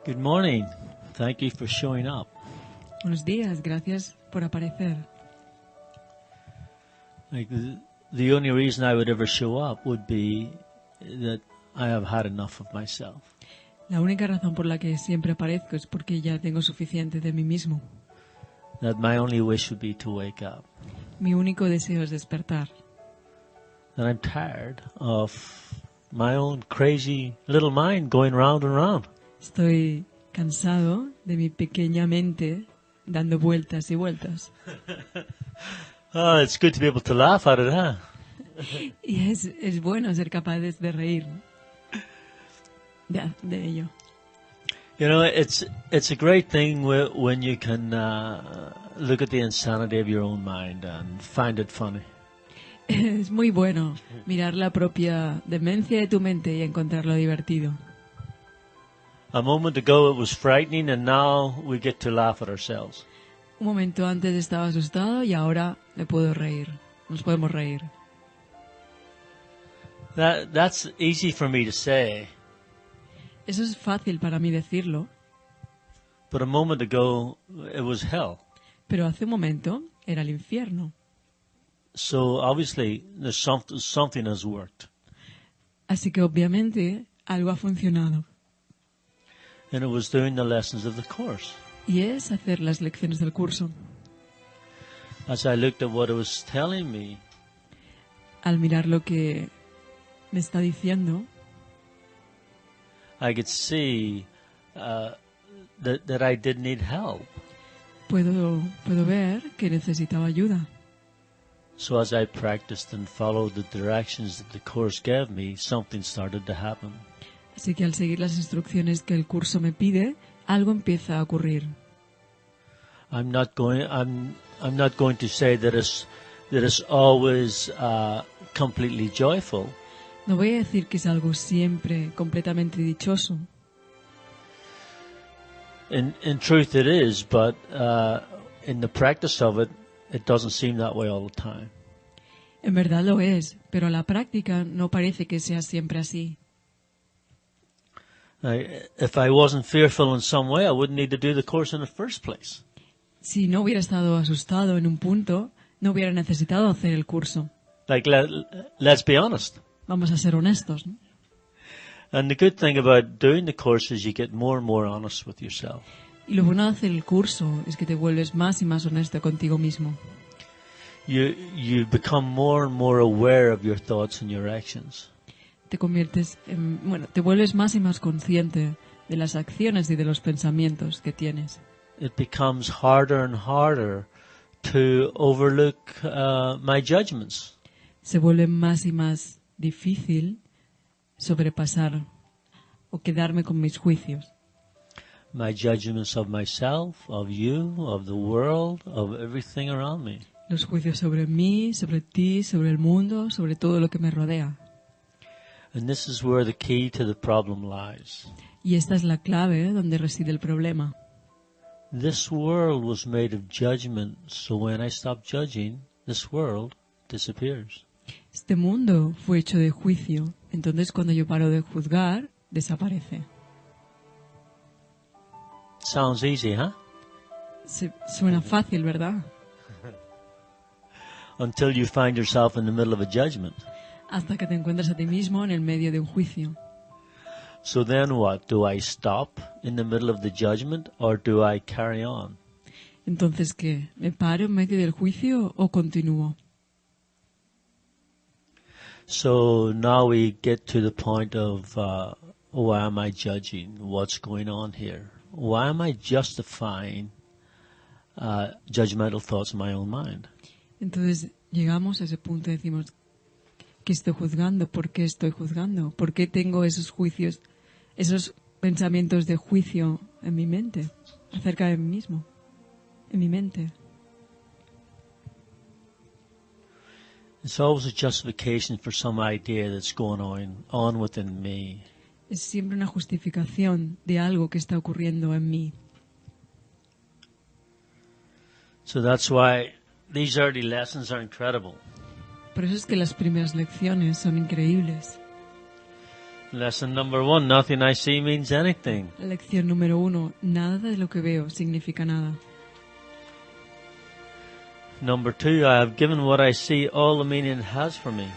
Good morning. Thank you for showing up. Buenos días, gracias por aparecer. The only reason I would ever show up would be that I have had enough of myself. La única razón por la que siempre aparezco es porque ya tengo suficiente de mí mismo. That my only wish would be to wake up. Mi único deseo es despertar. That I'm tired of my own crazy little mind going round and round. Estoy cansado de mi pequeña mente dando vueltas y vueltas. Oh, it's good to be able to laugh at it, huh? Y es bueno ser capaces de reír de ello. You know, it's a great thing when you can look at the insanity of your own mind and find it funny. Es muy bueno mirar la propia demencia de tu mente y encontrarlo divertido. A moment ago it was frightening and now we get to laugh at ourselves. Un momento antes estaba asustado y ahora me puedo reír. Nos podemos reír. That's easy for me to say. Eso es fácil para mí decirlo. But a moment ago it was hell. Pero hace un momento era el infierno. So obviously there's something has worked. Así que obviamente algo ha funcionado. And it was doing the lessons of the course. Y es hacer las lecciones del curso. As I looked at what it was telling me, Al mirar lo que me está diciendo, I could see that I did need help. puedo ver que necesitaba ayuda. So as I practiced and followed the directions that the course gave me, something started to happen. Así que al seguir las instrucciones que el curso me pide, algo empieza a ocurrir. I'm not going to say that it's always completely joyful. No voy a decir que es algo siempre completamente dichoso. In truth it is, but in the practice of it, it doesn't seem that way all the time. En verdad lo es, pero la práctica no parece que sea siempre así. If I wasn't fearful in some way, I wouldn't need to do the course in the first place. Si no hubiera estado asustado en un punto, no hubiera necesitado hacer el curso. Like, let's be honest. Vamos a ser honestos, ¿no? And the good thing about doing the course is you get more and more honest with yourself. Y lo bueno de hacer el curso es que te vuelves más y más honesto contigo mismo. You become more and more aware of your thoughts and your actions. Te vuelves más y más consciente de las acciones y de los pensamientos que tienes. It becomes harder and harder to overlook my judgments. Se vuelve más y más difícil sobrepasar o quedarme con mis juicios. My judgments of myself, of you, of the world, of everything around me. Los juicios sobre mí, sobre ti, sobre el mundo, sobre todo lo que me rodea. And this is where the key to the problem lies. Y esta es la clave donde reside el problema. This world was made of judgment, so when I stop judging, this world disappears. Este mundo fue hecho de juicio, entonces cuando yo paro de juzgar, desaparece. Sounds easy, huh? Suena fácil, ¿verdad? Until you find yourself in the middle of a judgment. Hasta que te encuentras a ti mismo en el medio de un juicio. So then what? Do I stop in the middle of the judgment or do I carry on? Entonces, ¿qué? ¿Me paro en medio del juicio o continúo? So now we get to the point of why am I judging? What's going on here? Why am I justifying judgmental thoughts in my own mind? Entonces llegamos a ese punto y decimos, ¿qué estoy juzgando? ¿Por qué estoy juzgando? ¿Por qué tengo esos juicios, esos pensamientos de juicio en mi mente, acerca de mí mismo, en mi mente? It's always a justification for some idea that's going on within me. Es siempre una justificación de algo que está ocurriendo en mí. So that's why these early lessons are incredible. Por eso es que las primeras lecciones son increíbles. Lesson number 1, nothing I see means anything. Lección número 1. Nada de lo que veo significa nada. Number 2, I have given what I see all the meaning it has for me.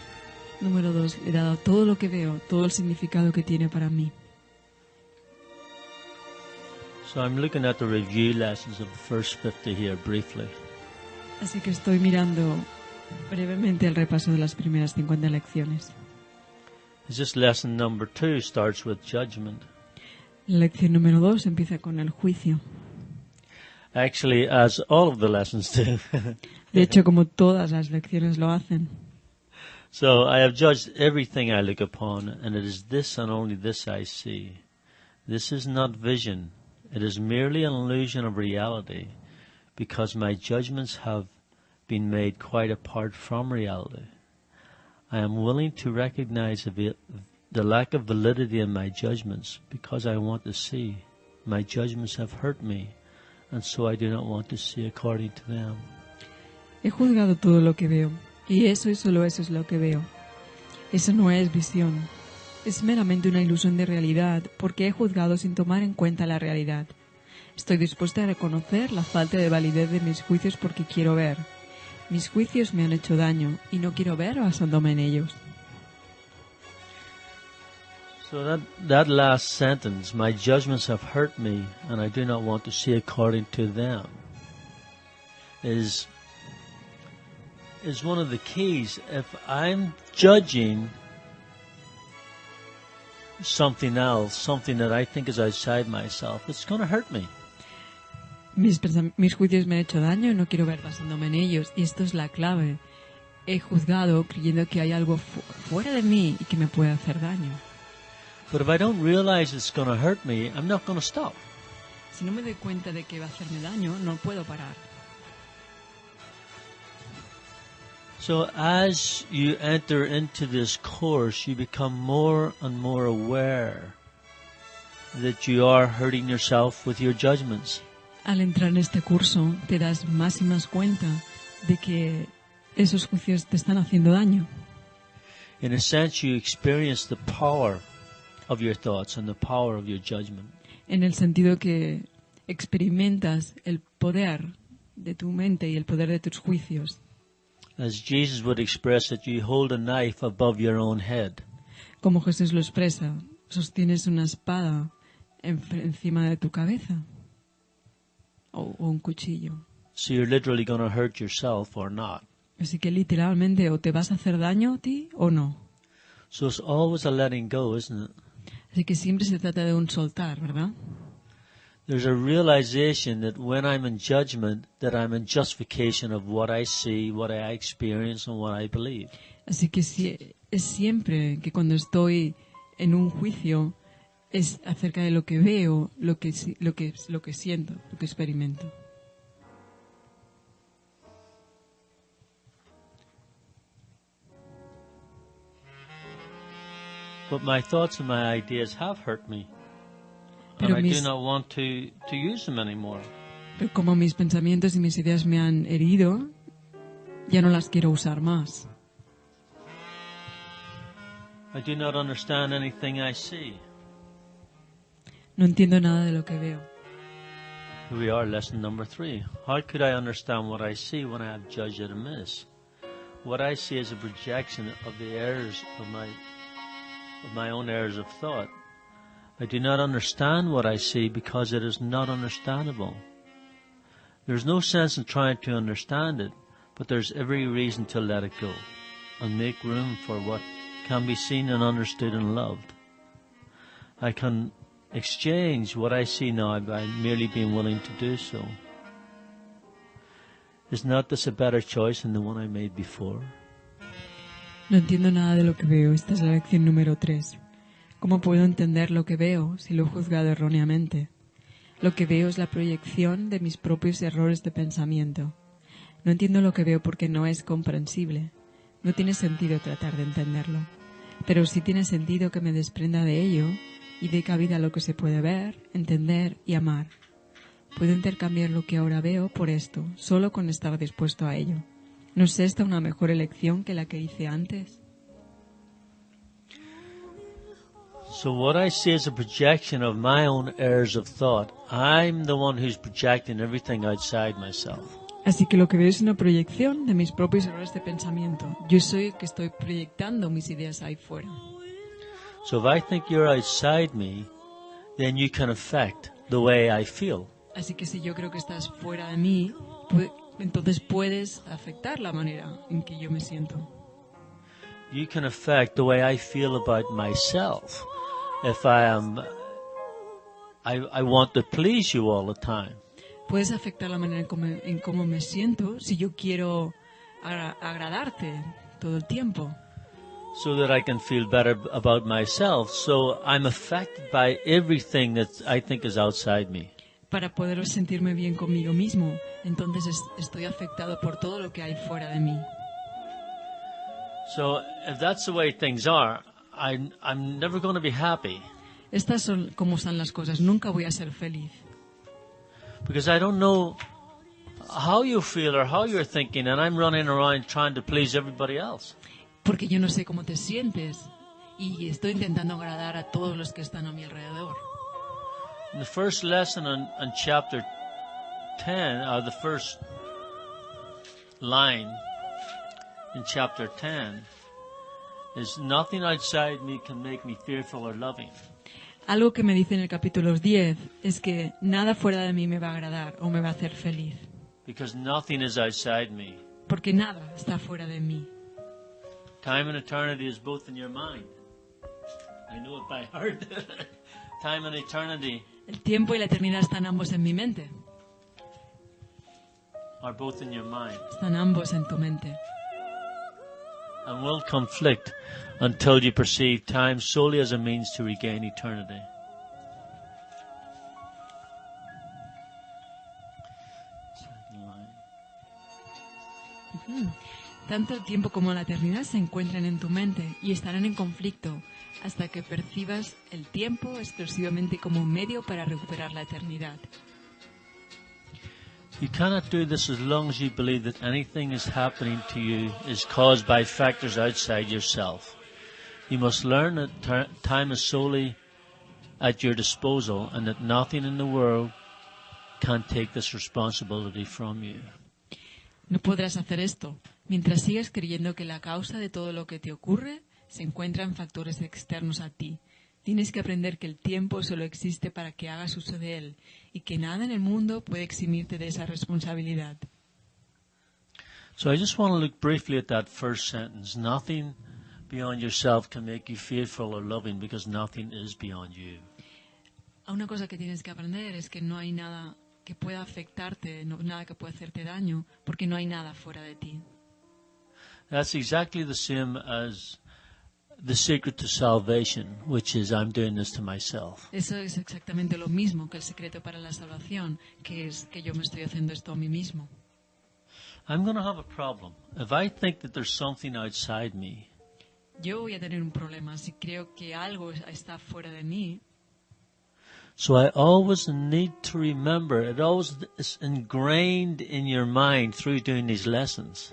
Número 2. He dado todo lo que veo, todo el significado que tiene para mí. So I'm looking at the review lessons of the first 50 here briefly. Así que estoy mirando brevemente el repaso de las primeras 50 lecciones. This lesson number 2 starts with judgment. La lección número 2 empieza con el juicio. Actually, as all of the lessons do. De hecho, como todas las lecciones lo hacen. So I have judged everything I look upon, and it is this and only this I see. This is not vision. It is merely an illusion of reality, because my judgments have been made quite apart from reality. I am willing to recognize the lack of validity in my judgments, because I want to see. My judgments have hurt me, and so I do not want to see according to them. He juzgado todo lo que veo, y eso y solo eso es lo que veo. Eso no es visión. Es meramente una ilusión de realidad, porque he juzgado sin tomar en cuenta la realidad. Estoy dispuesta a reconocer la falta de validez de mis juicios porque quiero ver. Mis juicios me han hecho daño, y no quiero ver basándome en ellos. So that last sentence, my judgments have hurt me, and I do not want to see according to them, is one of the keys. If I'm judging something else, something that I think is outside myself, it's going to hurt me. Mis juicios me han hecho daño y no quiero ver basándome en ellos. Y esto es la clave. He juzgado creyendo que hay algo fuera de mí y que me puede hacer daño. But if I don't realize it's going to hurt me, I'm not going to stop. Si no me doy cuenta de que va a hacerme daño, no puedo parar. So as you enter into this course, you become more and more aware that you are hurting yourself with your judgments. Al entrar en este curso, te das más y más cuenta de que esos juicios te están haciendo daño. In a sense, you experience the power of your thoughts and the power of your judgment. En el sentido que experimentas el poder de tu mente y el poder de tus juicios. As Jesus would express it, you hold a knife above your own head. Como Jesús lo expresa, sostienes una espada encima de tu cabeza. O un cuchillo. So you're literally going to hurt yourself or not. Así que literalmente o te vas a hacer daño a ti o no. So it's always a letting go, isn't it? Así que siempre se trata de un soltar, ¿verdad? There's a realization that when I'm in judgment, that I'm in justification of what I see, what I experience, and what I believe. Así que es siempre que cuando estoy en un juicio es acerca de lo que veo, lo que siento, lo que experimento. But my thoughts and my ideas have hurt me. Pero And I do not want to use them anymore. Pero como mis pensamientos y mis ideas me han herido, ya no las quiero usar más. I do not understand anything I see. No entiendo nada de lo que veo. Here we are, lesson number 3. How could I understand what I see when I have judged it amiss? What I see is a projection of the errors of my own errors of thought. I do not understand what I see because it is not understandable. There is no sense in trying to understand it, but there is every reason to let it go and make room for what can be seen and understood and loved. I can exchange what I see now by merely being willing to do so. Is not this a better choice than the one I made before? No entiendo nada de lo que veo. Esta es la lección número 3. ¿Cómo puedo entender lo que veo si lo he juzgado erróneamente? Lo que veo es la proyección de mis propios errores de pensamiento. No entiendo lo que veo porque no es comprensible. No tiene sentido tratar de entenderlo. Pero sí tiene sentido que me desprenda de ello y dé cabida a lo que se puede ver, entender y amar. Puedo intercambiar lo que ahora veo por esto, solo con estar dispuesto a ello. ¿No es esta una mejor elección que la que hice antes? So what I see is a projection of my own errors of thought. I'm the one who's projecting everything outside myself. Así que lo que veo es una proyección de mis propios errores de pensamiento. Yo soy el que estoy proyectando mis ideas ahí fuera. So if I think you're outside me, then you can affect the way I feel. Así que si yo creo que estás fuera de mí, entonces puedes afectar la manera en que yo me siento. You can affect the way I feel about myself. If I want to please you all the time. Puedes afectar la manera en cómo me siento si yo quiero agradarte todo el tiempo. So that I can feel better about myself. So I'm affected by everything that I think is outside me. Para poder sentirme bien conmigo mismo, entonces estoy afectado por todo lo que hay fuera de mí. So if that's the way things are, I'm never going to be happy. Estas son como están las cosas. Nunca voy a ser feliz. Because I don't know how you feel or how you're thinking, and I'm running around trying to please everybody else. Porque yo no sé cómo te sientes y estoy intentando agradar a todos los que están a mi alrededor. In the first lesson on chapter 10, the first line in chapter 10 is nothing outside me can make me fearful or loving. Algo que me dice en el capítulo 10 es que nada fuera de mí me va a agradar o me va a hacer feliz. Because nothing is outside me. Porque nada está fuera de mí. Time and eternity is both in your mind. I know it by heart. Time and eternity El tiempo y la eternidad están ambos en mi mente. are both in your mind. Están ambos en tu mente. And will conflict until you perceive time solely as a means to regain eternity. Tanto el tiempo como la eternidad se encuentran en tu mente y estarán en conflicto hasta que percibas el tiempo exclusivamente como un medio para recuperar la eternidad. You cannot do this as long as you believe that anything is happening to you is caused by factors outside yourself. You must learn that time is solely at your disposal and that nothing in the world can take this responsibility from you. No podrás hacer esto mientras sigas creyendo que la causa de todo lo que te ocurre se encuentra en factores externos a ti. Tienes que aprender que el tiempo solo existe para que hagas uso de él y que nada en el mundo puede eximirte de esa responsabilidad. So I just want to look briefly at that first sentence. Nothing beyond yourself can make you fearful or loving because nothing is beyond you. Una cosa que tienes que aprender es que no hay nada que pueda afectarte, nada que pueda hacerte daño, porque no hay nada fuera de ti. That's exactly the same as the secret to salvation, which is I'm doing this to myself. Eso es exactamente lo mismo que el secreto para la salvación, que es que yo me estoy haciendo esto a mí mismo. I'm going to have a problem. If I think that there's something outside me, Yo voy a tener un problema si creo que algo está fuera de mí. so I always need to remember, it always is ingrained in your mind through doing these lessons.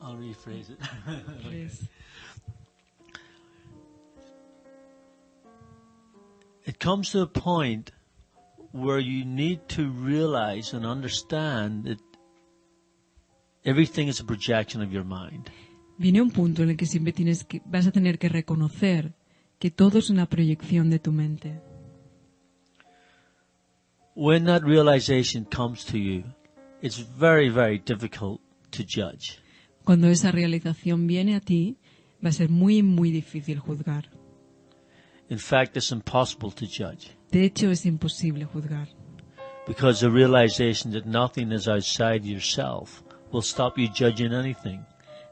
I'll rephrase it. Pues, It comes to a point where you need to realize and understand that everything is a projection of your mind. viene un punto en el que siempre vas a tener que reconocer que todo es una proyección de tu mente. When that realization comes to you, it's very, very difficult to judge. Cuando esa realización viene a ti, va a ser muy, muy difícil juzgar. In fact, it's impossible to judge De hecho, es imposible juzgar. because the realization that nothing is outside yourself will stop you judging anything.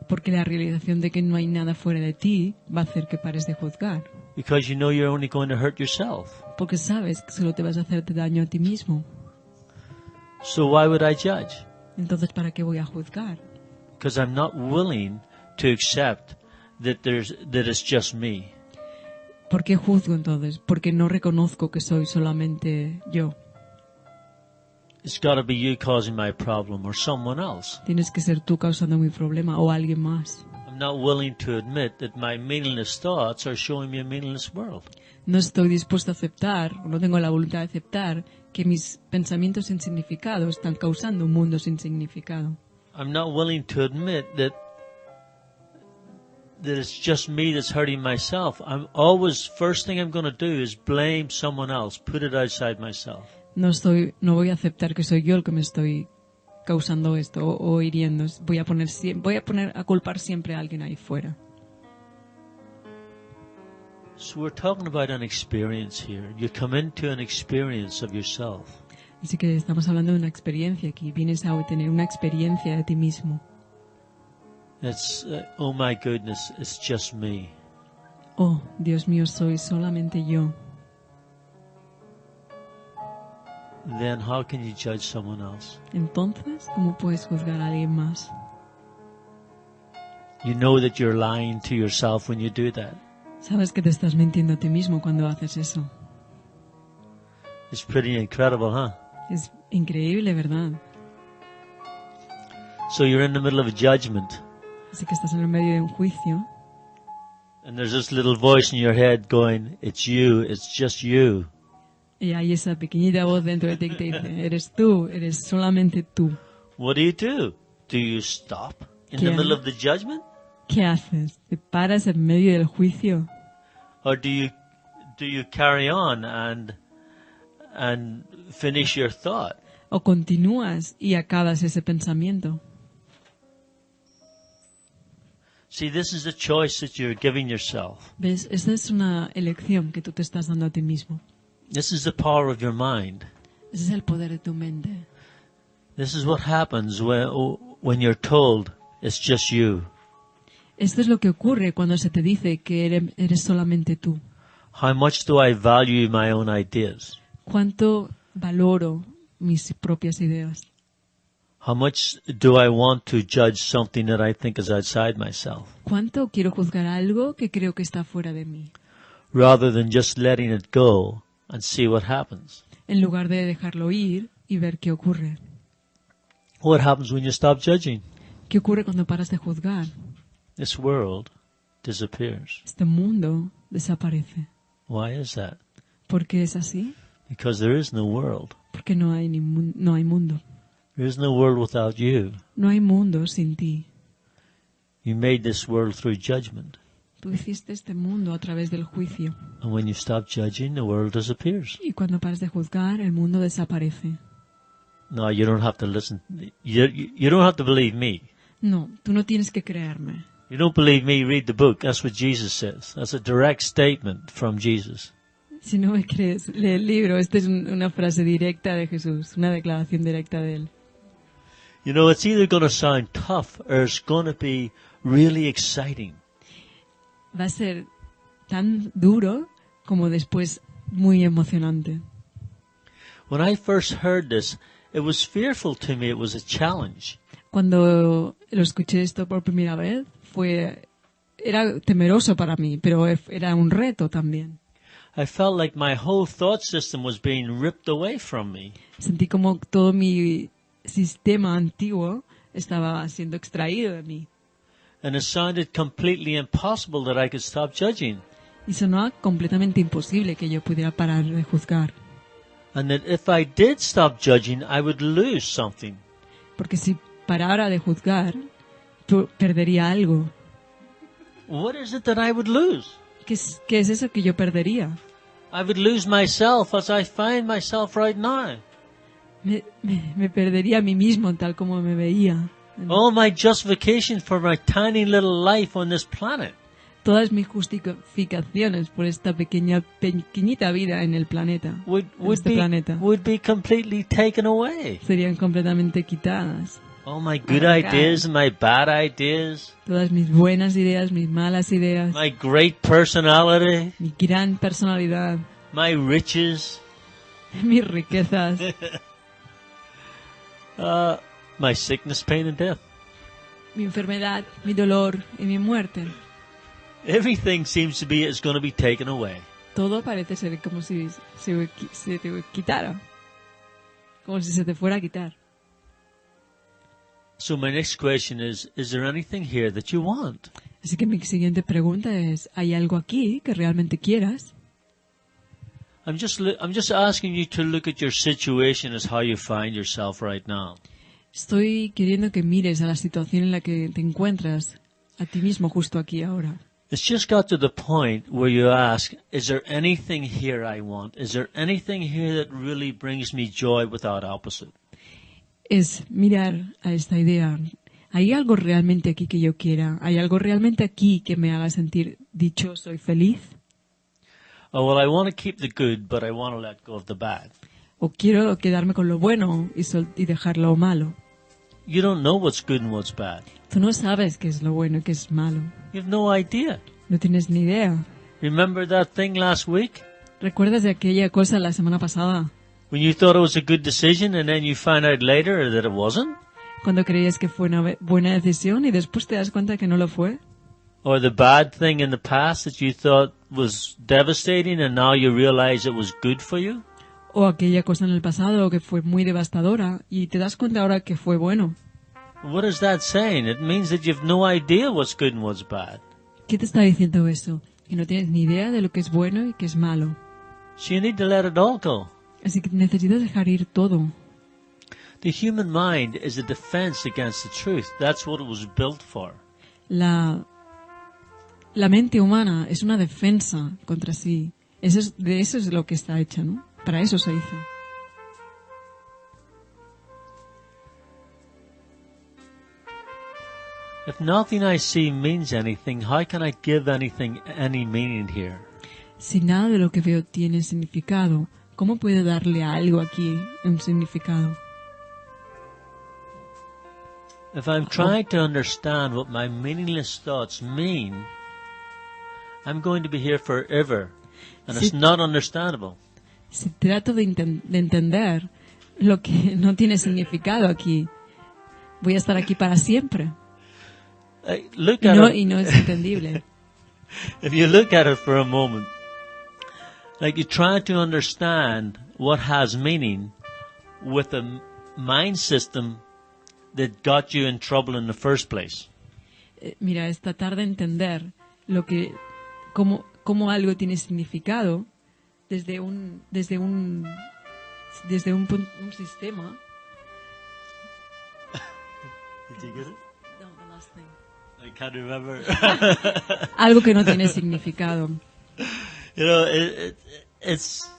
Porque la realización de que no hay nada fuera de ti va a hacer que pares de juzgar. Because you know you're only going to hurt yourself. Porque sabes que solo te vas a hacerte daño a ti mismo. So why would I judge? Entonces, ¿para qué voy a juzgar? Because I'm not willing to accept that it's just me. ¿Por qué juzgo entonces? Porque no reconozco que soy solamente yo. It's got to be you causing my problem or someone else. Tienes que ser tú causando mi problema o alguien más. I'm not willing to admit that my meaningless thoughts are showing me a meaningless world. No estoy dispuesto a aceptar, o no tengo la voluntad de aceptar, que mis pensamientos sin significado están causando un mundo sin significado. I'm not willing to admit that it's just me that's hurting myself. I'm always, first thing I'm going to do is blame someone else, put it outside myself. No voy a aceptar que soy yo el que me estoy causando esto o hiriendo. Voy a poner a culpar siempre a alguien ahí fuera. So we're talking about an experience here. You come into an experience of yourself. Así que estamos hablando de una experiencia aquí. Vienes a tener una experiencia de ti mismo. It's, oh my goodness, it's just me. Oh, Dios mío, soy solamente yo. Then how can you judge someone else? Entonces, ¿cómo puedes juzgar a alguien más? You know that you're lying to yourself when you do that. Sabes que te estás mintiendo a ti mismo cuando haces eso. It's pretty incredible, huh? Es increíble, ¿verdad? So you're in the middle of a judgment. Así que estás en el medio de un juicio. And there's this little voice in your head going, it's you, it's just you. Y hay esa pequeñita voz dentro de ti que te dice, eres tú, eres solamente tú. What do? Do you stop in the middle of the judgment? ¿Qué haces? ¿Te paras en medio del juicio? Or do you carry on and finish your thought? ¿O continúas y acabas ese pensamiento? See, this is the choice that you're giving yourself. ¿Ves? Esta es una elección que tú te estás dando a ti mismo. This is the power of your mind. Ese es el poder de tu mente. This is what happens when you're told it's just you. Esto es lo que ocurre cuando se te dice que eres solamente tú. How much do I value my own ideas? ¿Cuánto valoro mis propias ideas? How much do I want to judge something that I think is outside myself? ¿Cuánto quiero juzgar algo que creo que está fuera de mí? Rather than just letting it go and see what happens. En lugar de dejarlo ir y ver qué ocurre. What happens when you stop judging? ¿Qué ocurre cuando paras de juzgar? This world disappears. Este mundo desaparece. Why is that? ¿Por qué es así? Because there is no world. Porque no hay mundo. There is no world without you. No hay mundo sin ti. You made this world through judgment. Tú hiciste este mundo a través del juicio. And when you stop judging, the world disappears. Y cuando paras de juzgar, el mundo desaparece. No, you don't have to listen. You don't have to believe me. No, tú no tienes que creerme. You don't believe me, read the book. That's what Jesus says. That's a direct statement from Jesus. Si no me crees, lee el libro. Esta es una frase directa de Jesús, una declaración directa de él. You know, it's either going to sound tough or it's going to be really exciting. Va a ser tan duro como después muy emocionante. When I first heard this, it was fearful to me. It was a challenge. Cuando lo escuché esto por primera vez, era temeroso para mí, pero era un reto también. I felt like my whole thought system was being ripped away from me. Sentí como todo mi sistema antiguo estaba siendo extraído de mí. And it sounded completely impossible that I could stop judging. Y sonaba completamente imposible que yo pudiera parar de juzgar. And that if I did stop judging, I would lose something. Porque si parara de juzgar, perdería algo. What is it that I would lose? ¿Qué es eso que yo perdería? I would lose myself as I find myself right now. Me perdería a mí mismo tal como me veía. All my justification for my tiny little life on this planet. Todas mis justificaciones por esta pequeñita vida en el planeta, would be completely taken away. serían completamente quitadas. All my good ideas and my bad ideas. Todas mis buenas ideas, mis malas ideas. My great personality. Mi gran personalidad. My riches. Mis riquezas. My sickness, pain and death. Mi enfermedad, mi dolor y mi muerte. Everything seems to be it's going to be taken away. Todo parece ser como si se te quitara. como si se te fuera a quitar. So my next question is there anything here that you want? Así que mi siguiente pregunta es, ¿hay algo aquí que realmente quieras? I'm just asking you to look at your situation as how you find yourself right now. Estoy queriendo que mires a la situación en la que te encuentras a ti mismo justo aquí ahora. It's just got to the point where you ask, is there anything here I want? Is there anything here that really brings me joy without opposite? Es mirar a esta idea. ¿Hay algo realmente aquí que yo quiera? ¿Hay algo realmente aquí que me haga sentir dichoso y feliz? Oh, well, I want to keep the good, but I want to let go of the bad. ¿O quiero quedarme con lo bueno y dejar lo malo? You don't know what's good and what's bad. Tú no sabes qué es lo bueno y qué es malo. You have no idea. No tienes ni idea. Remember that thing last week? ¿Recuerdas de aquella cosa la semana pasada? When you thought it was a good decision and then you find out later that it wasn't? Cuando creías que fue una buena decisión y después te das cuenta que no lo fue. Or the bad thing in the past that you thought was devastating and now you realize it was good for you? O aquella cosa en el pasado que fue muy devastadora y te das cuenta ahora que fue bueno. What is that saying? It means that you have no idea what's good and what's bad. ¿Qué te está diciendo eso? Que no tienes ni idea de lo que es bueno y que es malo. So you need to let it all go. Así que necesitas dejar ir todo. The human mind is a defense against the truth. That's what it was built for. La mente humana es una defensa contra sí. De eso es lo que está hecha, ¿no? Para eso se hizo. If nothing I see means anything, how can I give anything any meaning here? Si nada de lo que veo tiene significado, ¿cómo puedo darle a algo aquí un significado? If I'm trying to understand what my meaningless thoughts mean, I'm going to be here forever, and it's not understandable. Si trato de entender lo que no tiene significado aquí, voy a estar aquí para siempre. Look at it. Y no es entendible. If you look at it for a moment, like you try to understand what has meaning with a mind system that got you in trouble in the first place. Mira, es tratar de entender cómo algo tiene significado desde un sistema. Did you get it? No, the last thing. I can't remember. Algo que no tiene significado. You know, it's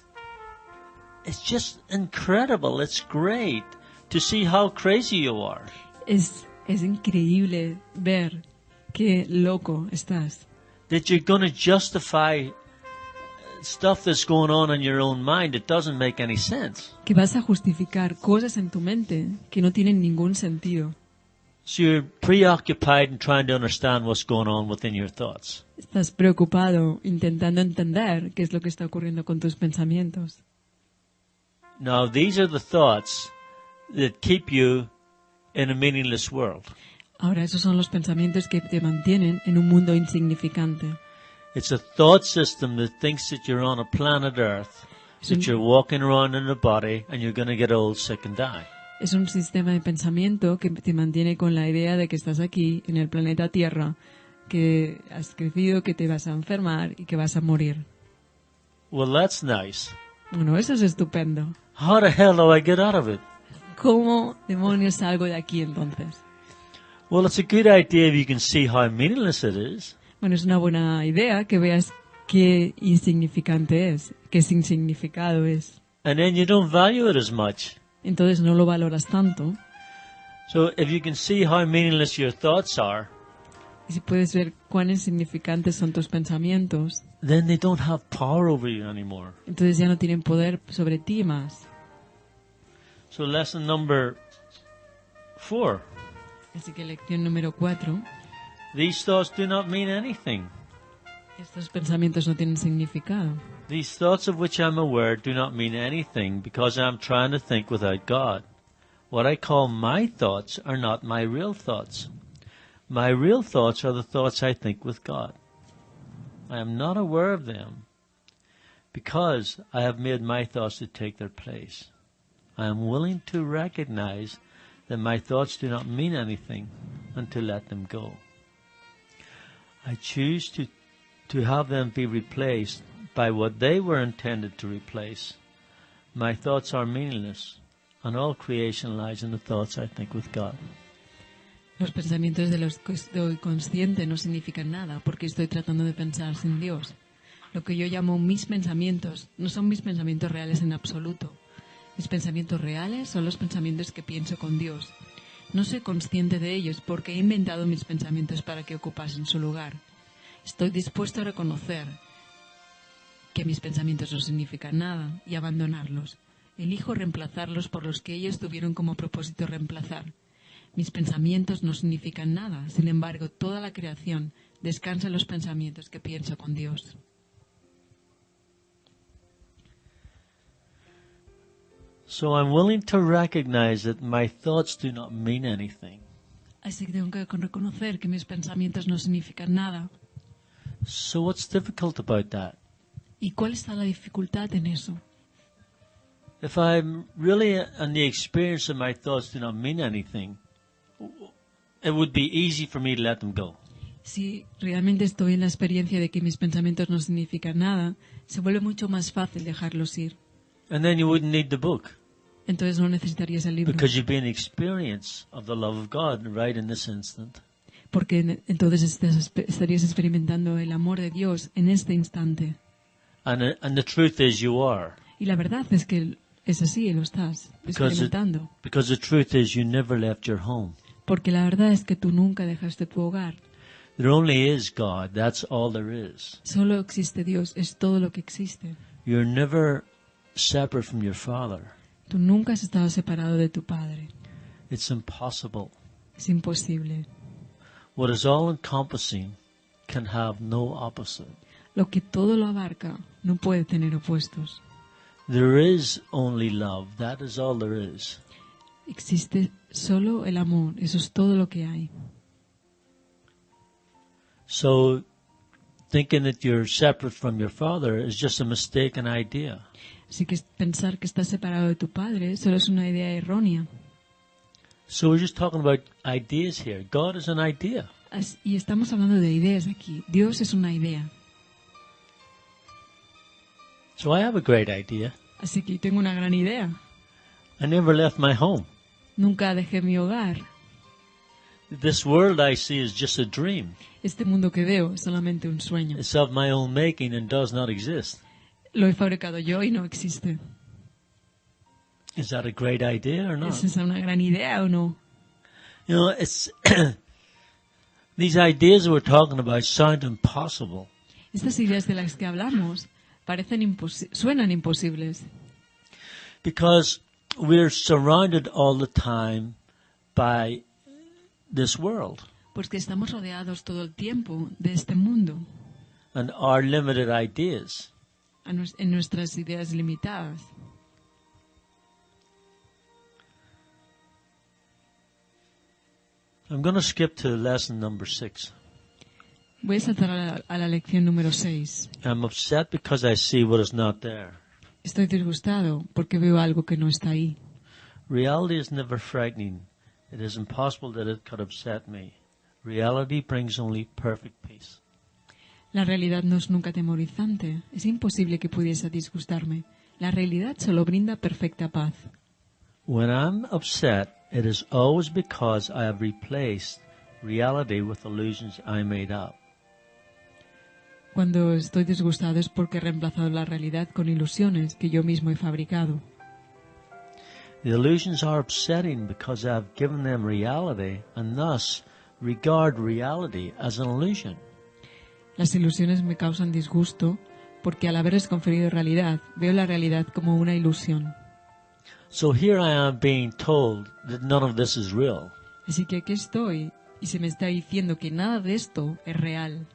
just incredible. It's great to see how crazy you are. Es increíble ver qué loco estás. That you're going to justify stuff that's going on in your own mind that doesn't make any sense. Que vas a justificar cosas en tu mente que no tienen ningún sentido. So you're preoccupied in trying to understand what's going on within your thoughts. Estás preocupado intentando entender qué es lo que está ocurriendo con tus pensamientos. Now, these are the thoughts that keep you in a meaningless world. Ahora, esos son los pensamientos que te mantienen en un mundo insignificante. It's a thought system that thinks that you're on a planet Earth, that you're walking around in a body, and you're going to get old, sick, and die. Es un sistema de pensamiento que te mantiene con la idea de que estás aquí, en el planeta Tierra, que has crecido, que te vas a enfermar y que vas a morir. Well, that's nice. Bueno, eso es estupendo. How the hell do I get out of it? ¿Cómo demonios salgo de aquí entonces? Well, it's a good idea if you can see how meaningless it is. Bueno, es una buena idea que veas qué insignificante es, qué sin significado es. And then you don't value it as much. Entonces no lo valoras tanto. So if you can see how meaningless your thoughts are, Y si puedes ver cuán insignificantes son tus pensamientos, then they don't have power over you anymore. entonces ya no tienen poder sobre ti más. So lesson number 4. Así que lección número 4. These thoughts do not mean anything. Estos pensamientos no tienen significado. These thoughts of which I'm aware do not mean anything because I'm trying to think without God. What I call my thoughts are not my real thoughts. My real thoughts are the thoughts I think with God. I am not aware of them because I have made my thoughts to take their place. I am willing to recognize that my thoughts do not mean anything and to let them go. I choose to have them be replaced by what they were intended to replace. My thoughts are meaningless, and all creation lies in the thoughts I think with God. Los pensamientos de los que estoy consciente no significan nada porque estoy tratando de pensar sin Dios. Lo que yo llamo mis pensamientos no son mis pensamientos reales en absoluto. Mis pensamientos reales son los pensamientos que pienso con Dios. No soy consciente de ellos porque he inventado mis pensamientos para que ocupasen su lugar. Estoy dispuesto a reconocer que mis pensamientos no significan nada y abandonarlos. Elijo reemplazarlos por los que ellos tuvieron como propósito reemplazar. Mis pensamientos no significan nada, sin embargo, toda la creación descansa en los pensamientos que pienso con Dios. So I'm willing to recognize that my thoughts do not mean anything. Así que tengo que reconocer que mis pensamientos no significan nada. So what's difficult about that? ¿Y cuál está la dificultad en eso? If I'm really in the experience that my thoughts do not mean anything, it would be easy for me to let them go. Si realmente estoy en la experiencia de que mis pensamientos no significan nada, se vuelve mucho más fácil dejarlos ir. And then you wouldn't need the book. Entonces no necesitarías el libro. Because you'd be in the experience of the love of God right in this instant. Porque entonces estarías experimentando el amor de Dios en este instante. And the truth is you are. Y la verdad es que es así, lo estás experimentando. Because the truth is you never left your home. Porque la verdad es que tú nunca dejaste tu hogar. There only is God. That's all there is. Solo existe Dios, es todo lo que existe. You're never separate from your Father. Tú nunca has estado separado de tu Padre. It's impossible. Es imposible. What is all-encompassing can have no opposite. Lo que todo lo abarca no puede tener opuestos. There is only love. That is all there is. Existe solo el amor. Eso es todo lo que hay. So, thinking that you're separate from your Father is just a mistaken idea. Así que pensar que estás separado de tu Padre solo es una idea errónea. So we're just talking about ideas here. God is an idea. Y estamos hablando de ideas aquí. Dios es una idea. So I have a great idea. Así que tengo una gran idea. I never left my home. Nunca dejé mi hogar. This world I see is just a dream. Este mundo que veo es solamente un sueño. It's of my own making and does not exist. Lo he fabricado yo y no existe. Is that a great idea or not? ¿Es esa una gran idea o no? You know, it's these ideas we're talking about sound impossible. Estas ideas de las que hablamos parecen suenan imposibles. Because we're surrounded all the time by this world. Pues que estamos rodeados todo el tiempo de este mundo. And our limited ideas. En nuestras ideas limitadas. I'm going to skip to lesson number 6. Voy a saltar a la lección número 6. I'm upset because I see what is not there. Estoy disgustado porque veo algo que no está ahí. Reality is never frightening. It is impossible that it could upset me. Reality brings only perfect peace. La realidad no es nunca atemorizante. Es imposible que pudiese disgustarme. La realidad solo brinda perfecta paz. When I'm upset, it is always because I have replaced reality with illusions I made up. Cuando estoy disgustado es porque he reemplazado la realidad con ilusiones que yo mismo he fabricado. The illusions are upsetting because I have given them reality and thus regard reality as an illusion. Las ilusiones me causan disgusto porque al haberles conferido realidad, veo la realidad como una ilusión. So here I am being told that none of this is real. Así que aquí estoy y se me está diciendo que nada de esto es real.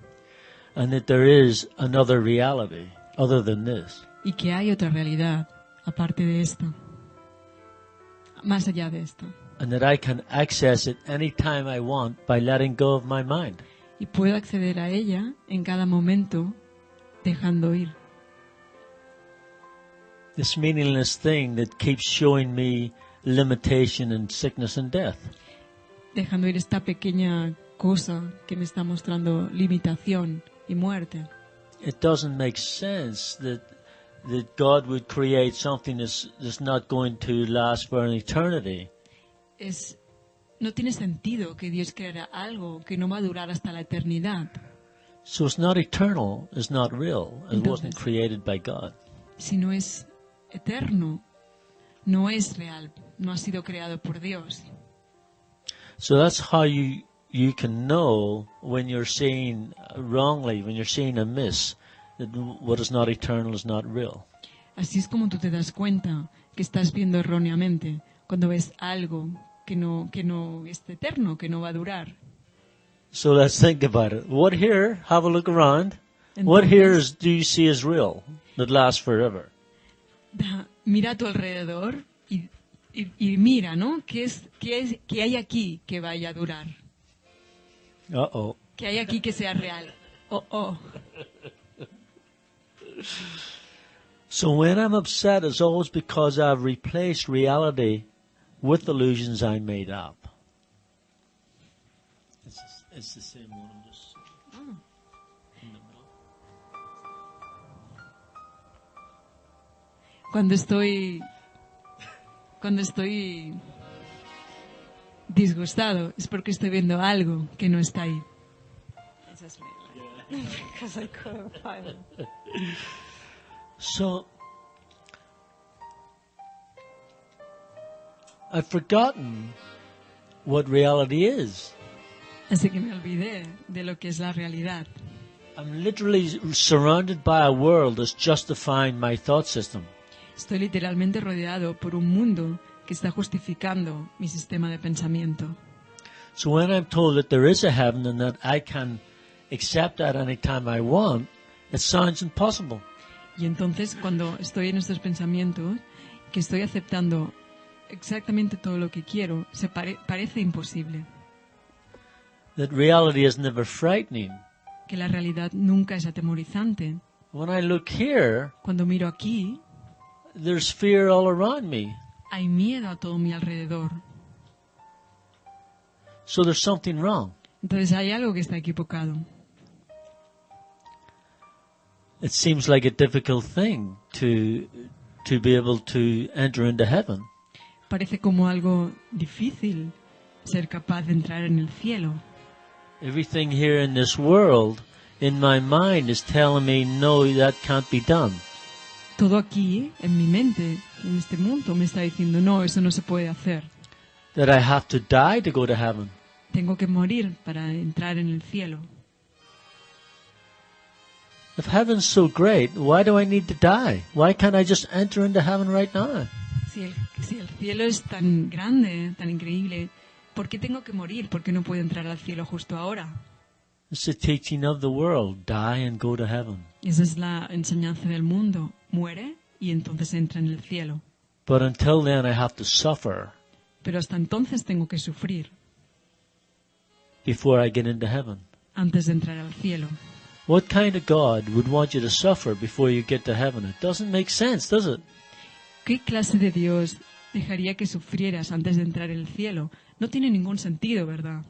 And that there is another reality other than this. Y que hay otra realidad aparte de esto. Más allá de esto. And that I can access it anytime I want by letting go of my mind. Y puedo acceder a ella en cada momento dejando ir. This meaningless thing that keeps showing me limitation and sickness and death. Dejando ir esta pequeña cosa que me está mostrando limitación y muerte. It doesn't make sense that God would create something that's not going to last for an eternity. No tiene sentido que Dios creara algo que no va a durar hasta la eternidad. So it's not eternal, it's not real. It wasn't created by God. Si no es eterno, no es real, no ha sido creado por Dios. So that's how you can know when you're seeing wrongly, when you're seeing amiss, that what is not eternal is not real. Así es como tú te das cuenta que estás viendo erróneamente cuando ves algo que no es eterno, que no va a durar. So let's think about it. What here, have a look around, what here do you see as real, that lasts forever? Mira a tu alrededor y mira, ¿no? ¿Qué hay aquí que vaya a durar? Uh-oh. ¿Qué hay aquí que sea real? Oh. So when I'm upset, it's always because I've replaced reality with illusions I made up. It's the same one. I'm just in the middle. Cuando estoy disgustado es porque estoy viendo algo que no está ahí. Esa es mi because I couldn't find it. So I've forgotten what reality is. Así que me olvidé de lo que es la realidad. I'm literally surrounded by a world that's justifying my thought system. Estoy literalmente rodeado por un mundo que está justificando mi sistema de pensamiento. So when I'm told that there is a heaven and that I can accept that any time I want, it sounds impossible. Y entonces cuando estoy en estos pensamientos, que estoy aceptando exactamente todo lo que quiero, parece imposible. That reality is never frightening. Que la realidad nunca es atemorizante. When I look here, cuando miro aquí, there's fear all around me. Hay miedo a todo mi alrededor. So there's something wrong. Entonces hay algo que está equivocado. It seems like a difficult thing to be able to enter into heaven. Parece como algo difícil ser capaz de entrar en el cielo. Everything here in this world, in my mind, is telling me, no, that can't be done. Todo aquí, en mi mente, en este mundo, me está diciendo, no, eso no se puede hacer. That I have to die to go to heaven. Tengo que morir para entrar en el cielo. If heaven's so great, why do I need to die? Why can't I just enter into heaven right now? Si el cielo es tan grande, tan increíble, ¿por qué tengo que morir? ¿Por qué no puedo entrar al cielo justo ahora? It's the teaching of the world. Die and go to heaven. Esa es la enseñanza del mundo. Muere y entonces entra en el cielo. But until then I have to suffer. Pero hasta entonces tengo que sufrir. Before I get into heaven. Antes de entrar al cielo. What kind of God would want you to suffer before you get to heaven? It doesn't make sense, does it? ¿Qué clase de Dios dejaría que sufrieras antes de entrar en el cielo? No tiene ningún sentido, ¿verdad?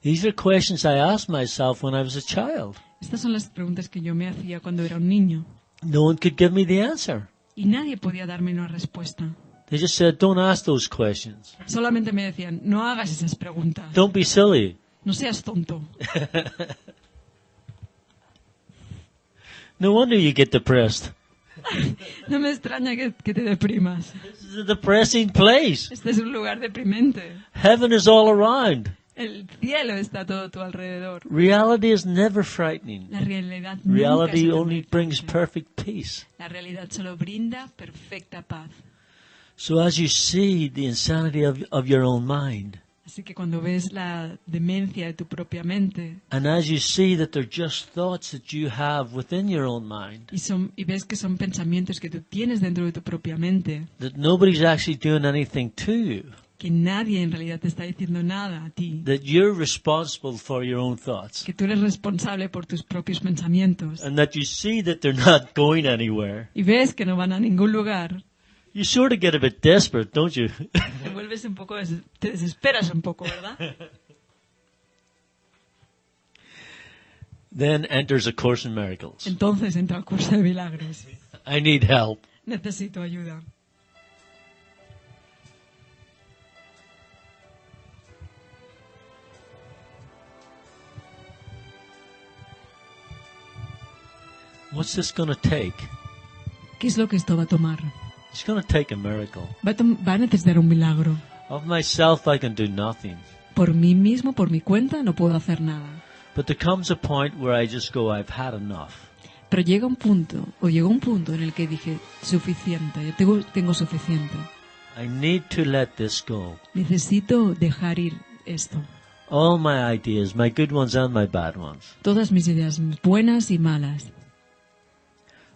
These are questions I asked myself when I was a child. Estas son las preguntas que yo me hacía cuando era un niño. No one could give me the answer. Y nadie podía darme una respuesta. They just said, don't ask those questions. Solamente me decían, no hagas esas preguntas. Don't be silly. No seas tonto. No wonder you get depressed. No me extraña que te deprimas. This is a depressing place. Este es un lugar deprimente. Heaven is all around. El cielo está todo a tu alrededor. Reality is never frightening. La realidad nunca Reality es only atemorizante. brings perfect peace. La realidad solo brinda perfecta paz. So as you see the insanity of your own mind, Así que cuando ves la demencia de tu propia mente and as you see that they're just thoughts that you have within your own mind, y ves que son pensamientos que tú tienes dentro de tu propia mente, that nobody's actually doing anything to you, que nadie en realidad te está diciendo nada a ti, that you're responsible for your own thoughts, que tú eres responsable por tus propios pensamientos and that you see that they're not going anywhere, y ves que no van a ningún lugar, you sort of get a bit desperate, don't you? te vuelves un poco, te desesperas un poco, ¿verdad? Then enters A Course in Miracles. Entonces entra al curso de milagros. I need help. Necesito ayuda. What's this going to take? ¿Qué es lo que esto va a tomar? It's going to take a miracle. Va a necesitar un milagro. Of myself, I can do nothing. Por mí mismo, por mi cuenta, no puedo hacer nada. But there comes a point where I just go, I've had enough. Pero llegó un punto en el que dije, suficiente, yo tengo suficiente. I need to let this go. Necesito dejar ir esto. All my ideas, my good ones and my bad ones. Todas mis ideas, buenas y malas.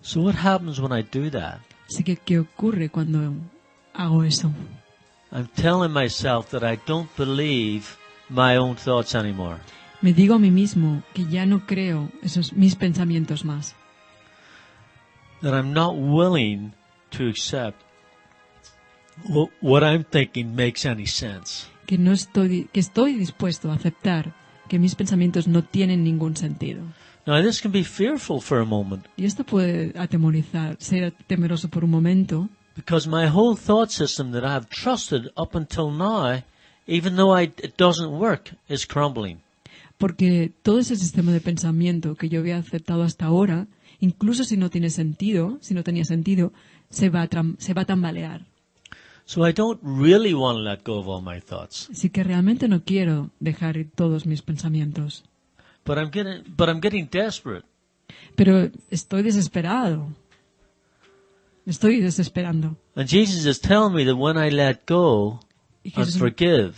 So what happens when I do that? Así que, ¿qué ocurre cuando hago eso? I'm telling myself that I don't believe my own thoughts anymore. Me digo a mí mismo que ya no creo mis pensamientos más. That I'm not willing to accept what I'm thinking makes any sense. Que estoy dispuesto a aceptar que mis pensamientos no tienen ningún sentido. Now this can be fearful for a moment. Y esto puede atemorizar, ser temeroso por un momento. Because my whole thought system that I've trusted up until now, even though it doesn't work, is crumbling. Porque todo ese sistema de pensamiento que yo había aceptado hasta ahora, incluso si no tenía sentido, se va a tambalear. So I don't really want to let go of all my thoughts. Así que realmente no quiero dejar ir todos mis pensamientos. But I'm getting desperate. Pero estoy desesperado. Estoy desesperando. And Jesus is telling me that when I let go and forgive,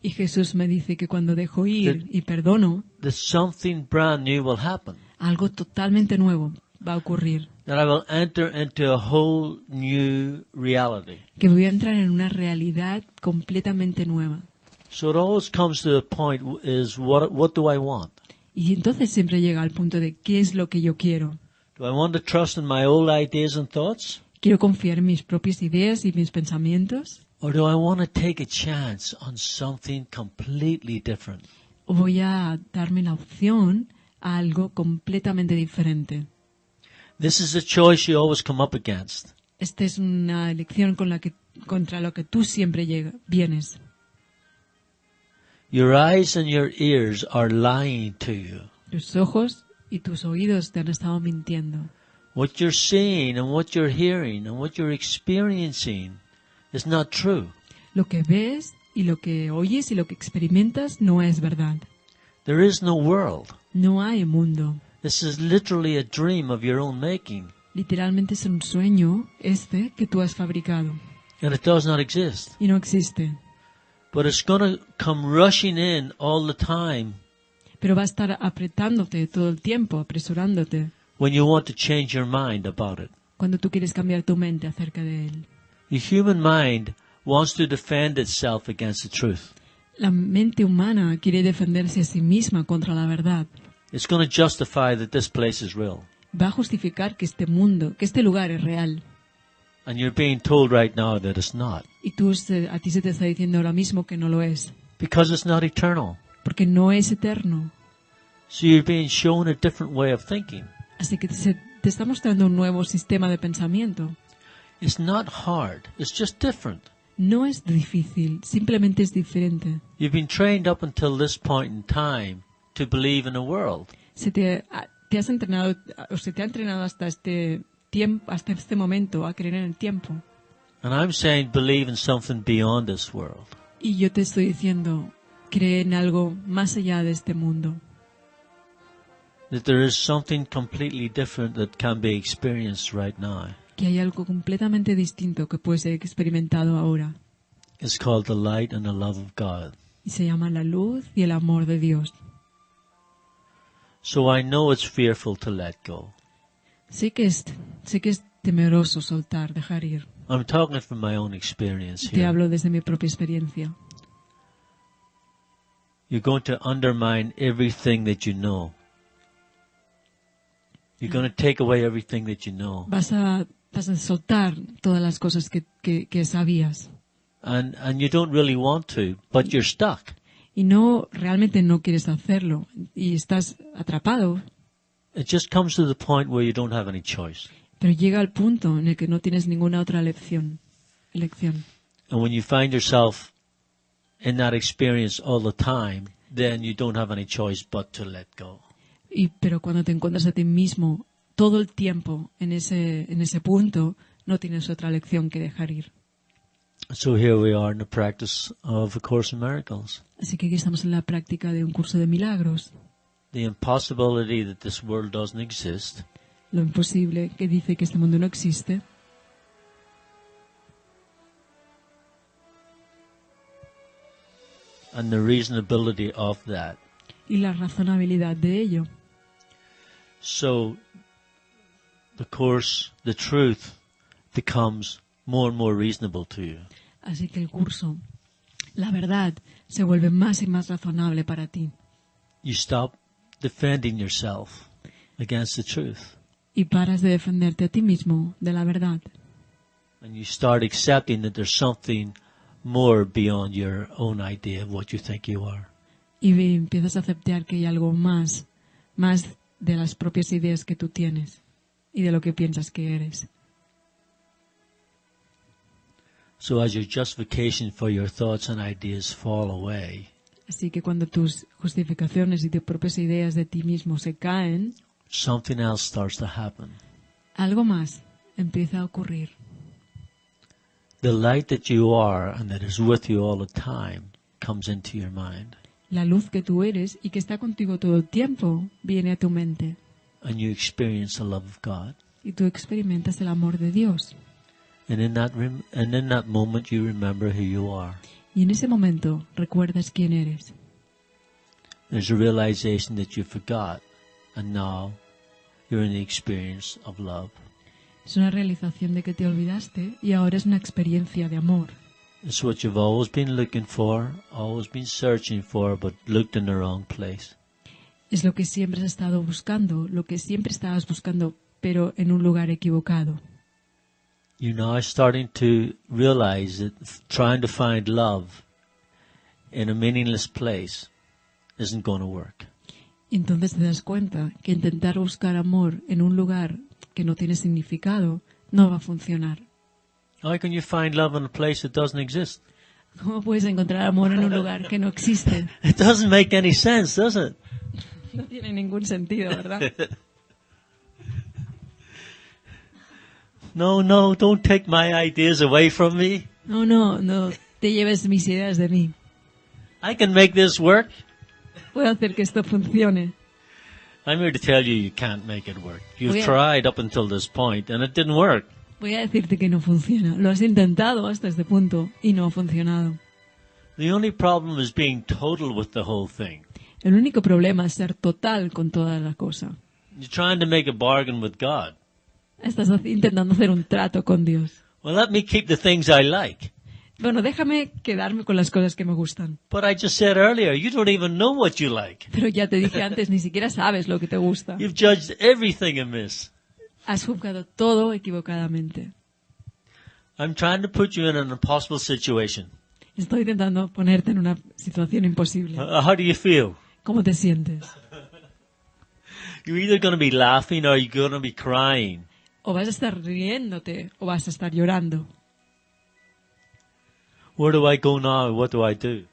Y Jesús me dice que cuando dejo ir y perdono, that something brand new will happen. Algo totalmente nuevo va a ocurrir. That I will enter into a whole new reality. Que voy a entrar en una realidad completamente nueva. So it always comes to the point is what do I want? Y entonces siempre llega al punto de ¿qué es lo que yo quiero? Do I want to trust in my old ideas and thoughts? ¿Quiero confiar en mis propias ideas y mis pensamientos? Or do I want to take a chance on something completely different? ¿O voy a darme la opción a algo completamente diferente? This is a choice you always come up against. Esta es una elección contra lo que tú siempre vienes. Your eyes and your ears are lying to you. Tus ojos y tus oídos te han estado mintiendo. What you're seeing and what you're hearing and what you're experiencing is not true. Lo que ves y lo que oyes y lo que experimentas no es verdad. There is no world. No hay mundo. This is literally a dream of your own making. Literalmente es un sueño que tú has fabricado. And it does not exist. Y no existe. But it's going to come rushing in all the time. Pero va a estar apretándote todo el tiempo, apresurándote. When you want to change your mind about it. Cuando tú quieres cambiar tu mente acerca de él. The human mind wants to defend itself against the truth. La mente humana quiere defenderse a sí misma contra la verdad. It's going to justify that this place is real. Va a justificar que este lugar es real. And you're being told right now that it's not. Y a ti se te está diciendo ahora mismo que no lo es. Because it's not eternal. Porque no es eterno. So you're being shown a different way of thinking. Así que te está mostrando un nuevo sistema de pensamiento. It's not hard. It's just different. No es difícil, simplemente es diferente. You've been trained up until this point in time to believe in a world. Se te ha entrenado hasta este momento a creer en el tiempo. And I'm saying believe in something beyond this world. Y yo te estoy diciendo, cree en algo más allá de este mundo. That there is something completely different that can be experienced right now. Que hay algo completamente distinto que puede ser experimentado ahora. It's called the light and the love of God. Y se llama la luz y el amor de Dios. So I know it's fearful to let go. Sé que es temeroso soltar, dejar ir. I'm talking from my own experience Te here. hablo desde mi propia experiencia. You're going to undermine everything that you know. You're going to take away everything that you know. Vas a soltar todas las cosas que sabías. And you don't really want to, but you're stuck. Y no, realmente no quieres hacerlo. Y estás atrapado. It just comes to the point where you don't have any choice. Pero llega al punto en el que no tienes ninguna otra elección. And when you find yourself in that experience all the time, then you don't have any choice but to let go. Pero cuando te encuentras a ti mismo todo el tiempo en ese punto, no tienes otra lección que dejar ir. So here we are in the practice of A Course in Miracles. Así que aquí estamos en la práctica de un curso de milagros. The impossibility that this world doesn't exist. Lo imposible que dice que este mundo no existe. And the reasonability of that. Y la razonabilidad de ello. So the Course, the truth, becomes more and more reasonable to you. Así que el curso, la verdad, se vuelve más y más razonable para ti. You stop defending yourself against the truth. Y paras de defenderte a ti mismo de la verdad. And you start accepting that there's something more beyond your own idea of what you think you are. Y empiezas a aceptar que hay algo más de las propias ideas que tú tienes y de lo que piensas que eres. So as your justification for your thoughts and ideas fall away, Así que cuando tus justificaciones y tus propias ideas de ti mismo se caen, something else starts to happen. algo más empieza a ocurrir. The light that you are and that is with you all the time comes into your mind. La luz que tú eres y que está contigo todo el tiempo viene a tu mente. And you experience the love of God. Y tú experimentas el amor de Dios. And in that moment you remember who you are. Y en ese momento recuerdas quién eres. There's a realization that you forgot, and now you're in the experience of love. Es una realización de que te olvidaste y ahora es una experiencia de amor. It's what you've always been looking for, always been searching for, but looked in the wrong place. Es lo que siempre has estado buscando, lo que siempre estabas buscando, pero en un lugar equivocado. You're now starting to realize that trying to find love in a meaningless place isn't going to work. Y entonces te das cuenta que intentar buscar amor en un lugar que no tiene significado no va a funcionar. How can you find love in a place that doesn't exist? ¿Cómo puedes encontrar amor en un lugar que no existe? It doesn't make any sense, does it? No tiene ningún sentido, ¿verdad? No, don't take my ideas away from me. No te lleves mis ideas de mí. I can make this work. Puedo hacer que esto funcione. I'm here to tell you can't make it work. You've Oye. tried up until this point and it didn't work. Voy a decirte que no funciona. Lo has intentado hasta este punto y no ha funcionado. The only problem is being total with the whole thing. El único problema es ser total con toda la cosa. You're trying to make a bargain with God. Estás intentando hacer un trato con Dios. Well, let me keep the things I like. Bueno, déjame quedarme con las cosas que me gustan. But I just said earlier, you don't even know what you like. Pero ya te dije antes, ni siquiera sabes lo que te gusta. You've judged everything amiss. Has juzgado todo equivocadamente. I'm trying to put you in an impossible situation. Estoy intentando ponerte en una situación imposible. How do you feel? ¿Cómo te sientes? You're either going to be laughing or you're going to be crying. O vas a estar riéndote o vas a estar llorando. Where do I go now? What do I do?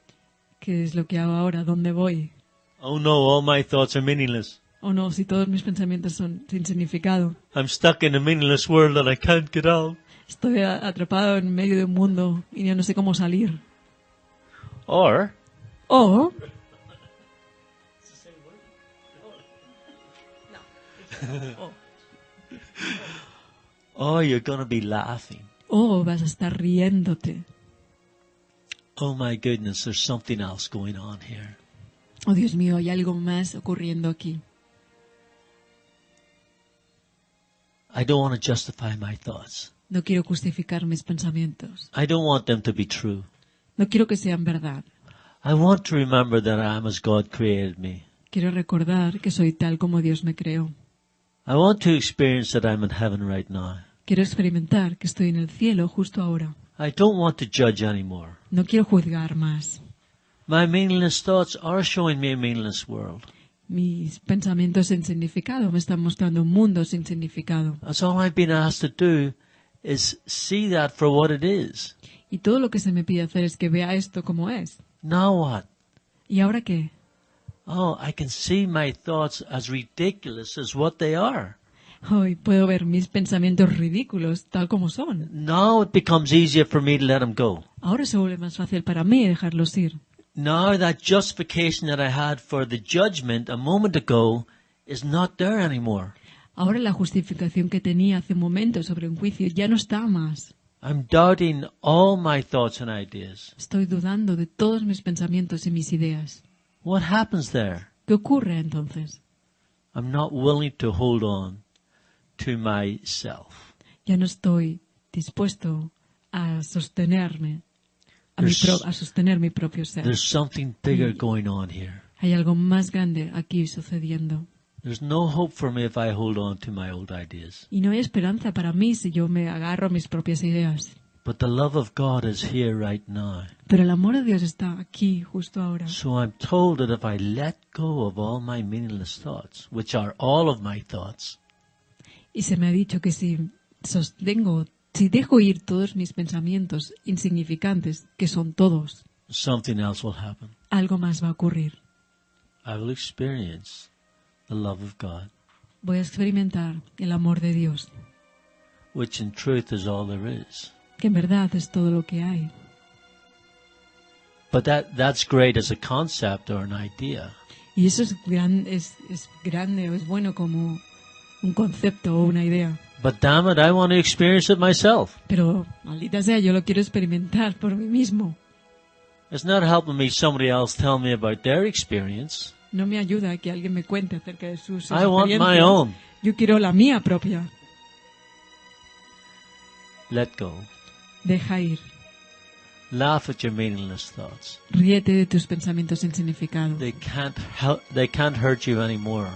¿Qué es lo que hago ahora? ¿Dónde voy? Oh no, all my thoughts are meaningless. O no, si todos mis pensamientos son sin significado. I'm stuck in a meaningless world and I can't get out. Estoy atrapado en medio de un mundo y yo no sé cómo salir. Or, O... oh, you're going to be laughing. O vas a estar riéndote. Oh my goodness, there's something else going on here. Oh, Dios mío, hay algo más ocurriendo aquí. I don't want to justify my thoughts. No quiero justificar mis pensamientos. I don't want them to be true. No quiero que sean verdad. I want to remember that I am as God created me. Quiero recordar que soy tal como Dios me creó. I want to experience that I'm in heaven right now. Quiero experimentar que estoy en el cielo justo ahora. I don't want to judge anymore. No quiero juzgar más. My meaningless thoughts are showing me a meaningless world. Mis pensamientos sin significado me están mostrando un mundo sin significado. That's all I've been asked to do is see that for what it is. Y todo lo que se me pide hacer es que vea esto como es. Now what? ¿Y ahora qué? Oh, I can see my thoughts as ridiculous as what they are. Hoy puedo ver mis pensamientos ridículos tal como son. Now it becomes easier for me to let them go. Ahora se vuelve más fácil para mí dejarlos ir. Now that justification that I had for the judgment a moment ago is not there anymore. Ahora la justificación que tenía hace un momento sobre un juicio ya no está más. I'm doubting all my thoughts and ideas. Estoy dudando de todos mis pensamientos y mis ideas. What happens there? ¿Qué ocurre entonces? I'm not willing to hold on to myself. Ya no estoy dispuesto a sostenerme, a sostener mi propio ser. There's something bigger going on here. Hay algo más grande aquí sucediendo. There's no hope for me if I hold on to my old ideas. Y no hay esperanza para mí si yo me agarro a mis propias ideas. But the love of God is here right now. Pero el amor de Dios está aquí, justo ahora. So I'm told that if I let go of all my meaningless thoughts, which are all of my thoughts, Y se me ha dicho que si dejo ir todos mis pensamientos insignificantes, que son todos, something else will happen. algo más va a ocurrir. I will experience the love of God, Voy a experimentar el amor de Dios, which in truth is all there is. que en verdad es todo lo que hay. But that's great as a concept or an idea. Y eso es grande o es bueno como un concepto o una idea. But damn it, I want to experience it myself. Pero, maldita sea, yo lo quiero experimentar por mí mismo. It's not helping me somebody else tell me about their experience. No me ayuda que alguien me cuente acerca de sus I want experiencias. my own. Yo quiero la mía propia. Let go. Deja ir. Laugh at your meaningless thoughts. Ríete de tus pensamientos sin significado. They can't hurt you anymore.